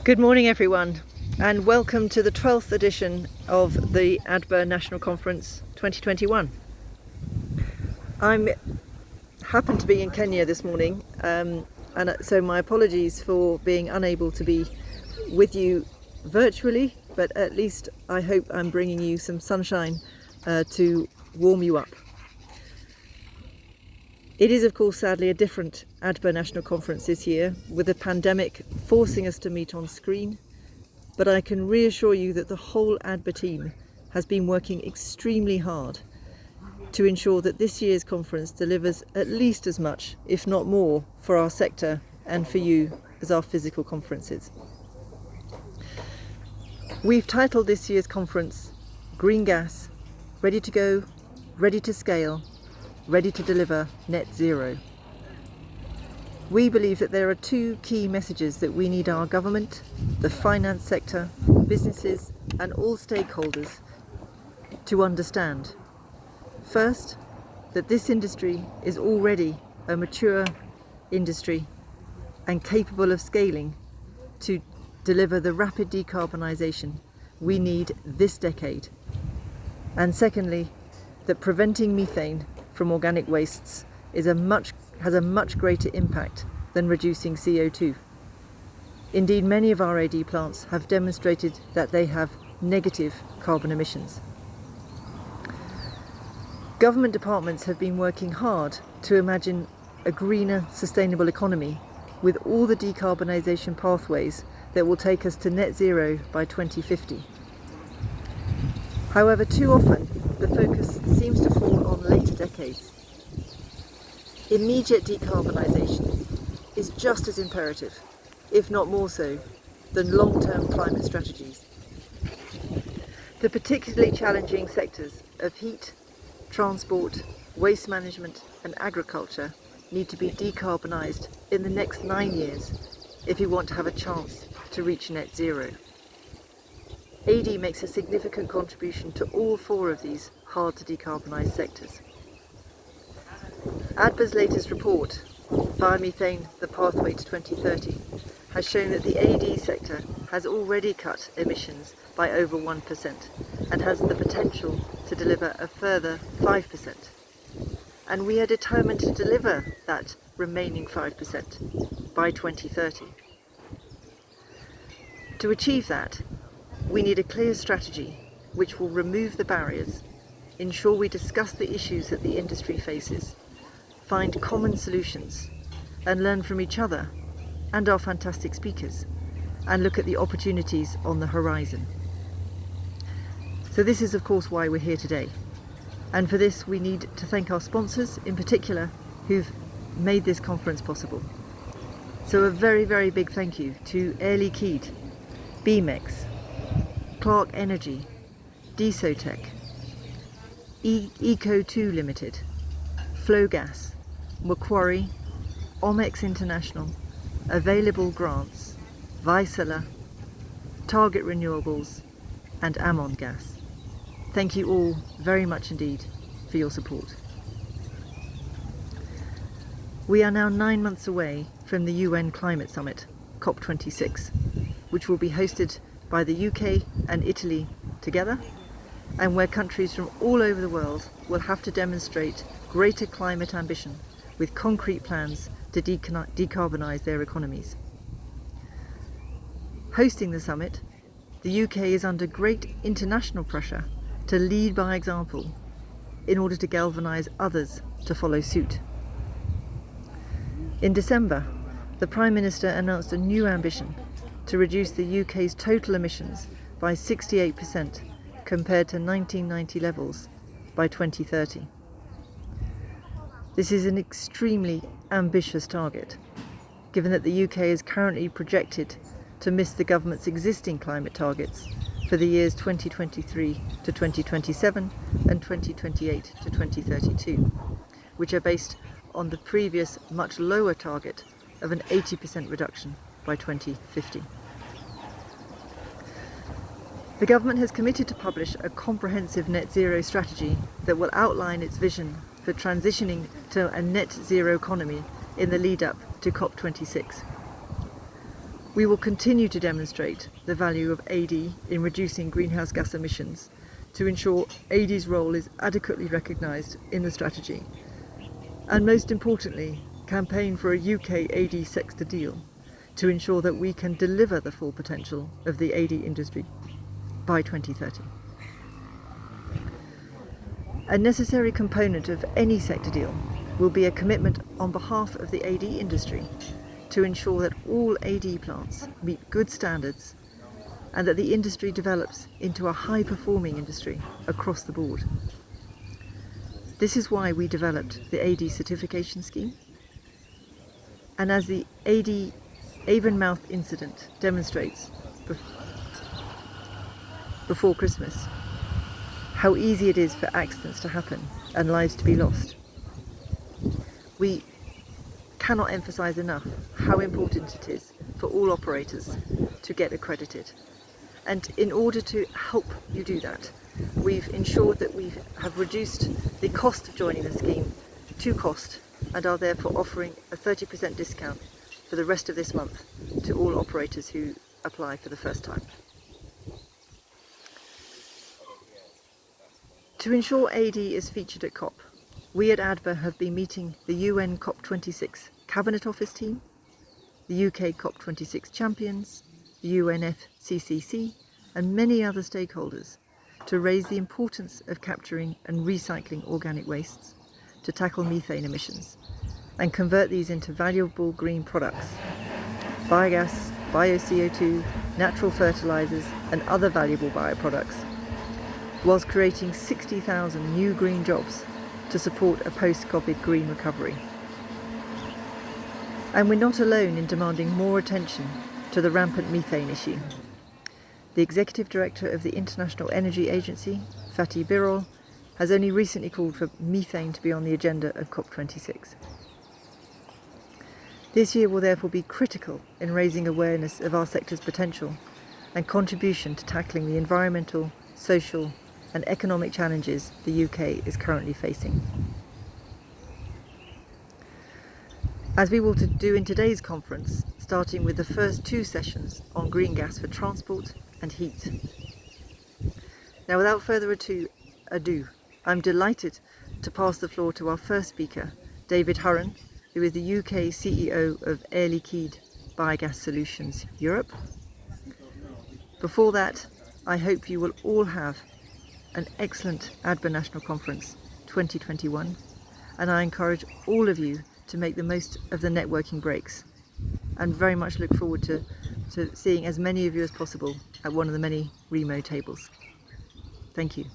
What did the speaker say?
Good morning everyone, and welcome to the 12th edition of the ADBA National Conference 2021. I happen to be in Kenya this morning, and so my apologies for being unable to be with you virtually, but at least I hope I'm bringing you some sunshine to warm you up. It is of course sadly a different ADBA National Conference this year, with the pandemic forcing us to meet on screen. But I can reassure you that the whole ADBA team has been working extremely hard to ensure that this year's conference delivers at least as much, if not more, for our sector and for you as our physical conferences. We've titled this year's conference Green Gas, Ready to Go, Ready to Scale, Ready to Deliver Net Zero. We believe that there are two key messages that we need our government, the finance sector, businesses and all stakeholders to understand. First, that this industry is already a mature industry and capable of scaling to deliver the rapid decarbonisation we need this decade. And secondly, that preventing methane from organic wastes has a much greater impact than reducing CO2. Indeed, many of our AD plants have demonstrated that they have negative carbon emissions. Government departments have been working hard to imagine a greener, sustainable economy with all the decarbonisation pathways that will take us to net zero by 2050. However, too often the focus seems to fall on later decades. Immediate decarbonisation is just as imperative, if not more so, than long-term climate strategies. The particularly challenging sectors of heat, transport, waste management and agriculture need to be decarbonised in the next 9 years if we want to have a chance to reach net zero. AD makes a significant contribution to all four of these hard to decarbonise sectors. ADBA's latest report, Biomethane, the Pathway to 2030, has shown that the AD sector has already cut emissions by over 1% and has the potential to deliver a further 5%. And we are determined to deliver that remaining 5% by 2030. To achieve that, we need a clear strategy which will remove the barriers, ensure we discuss the issues that the industry faces, find common solutions and learn from each other and our fantastic speakers, and look at the opportunities on the horizon. So this is of course why we're here today, and for this we need to thank our sponsors in particular who've made this conference possible. So a very, very big thank you to Air Liquide, BMEX, Clark Energy, Desotec, Eco2 Limited, Flowgas, Macquarie, Omex International, Available Grants, Vaisala, Target Renewables and Amon Gas. Thank you all very much indeed for your support. We are now 9 months away from the UN Climate Summit, COP26, which will be hosted by the UK and Italy together, and where countries from all over the world will have to demonstrate greater climate ambition with concrete plans to decarbonise their economies. Hosting the summit, the UK is under great international pressure to lead by example in order to galvanise others to follow suit. In December, the Prime Minister announced a new ambition to reduce the UK's total emissions by 68% compared to 1990 levels by 2030. This is an extremely ambitious target, given that the UK is currently projected to miss the government's existing climate targets for the years 2023 to 2027 and 2028 to 2032, which are based on the previous much lower target of an 80% reduction by 2050. The government has committed to publish a comprehensive net zero strategy that will outline its vision for transitioning to a net zero economy in the lead up to COP26. We will continue to demonstrate the value of AD in reducing greenhouse gas emissions to ensure AD's role is adequately recognised in the strategy, and most importantly, campaign for a UK AD sector deal to ensure that we can deliver the full potential of the AD industry by 2030. A necessary component of any sector deal will be a commitment on behalf of the AD industry to ensure that all AD plants meet good standards and that the industry develops into a high-performing industry across the board. This is why we developed the AD certification scheme, and as the AD Avonmouth incident demonstrates before Christmas, how easy it is for accidents to happen and lives to be lost. We cannot emphasise enough how important it is for all operators to get accredited. And in order to help you do that, we've ensured that we have reduced the cost of joining the scheme to cost and are therefore offering a 30% discount for the rest of this month to all operators who apply for the first time. To ensure AD is featured at COP, we at ADBA have been meeting the UN COP26 Cabinet Office team, the UK COP26 champions, the UNFCCC and many other stakeholders to raise the importance of capturing and recycling organic wastes to tackle methane emissions and convert these into valuable green products, biogas, bio-CO2, natural fertilisers and other valuable bioproducts, whilst creating 60,000 new green jobs to support a post-COVID green recovery. And we're not alone in demanding more attention to the rampant methane issue. The Executive Director of the International Energy Agency, Fatih Birol, has only recently called for methane to be on the agenda of COP26. This year will therefore be critical in raising awareness of our sector's potential and contribution to tackling the environmental, social and economic challenges the UK is currently facing. As we will do in today's conference, starting with the first two sessions on green gas for transport and heat. Now, without further ado, I'm delighted to pass the floor to our first speaker, David Hurren, who is the UK CEO of Air Liquide Biogas Solutions Europe. Before that, I hope you will all have an excellent ADBA National Conference 2021, and I encourage all of you to make the most of the networking breaks and very much look forward to seeing as many of you as possible at one of the many Remo tables. Thank you.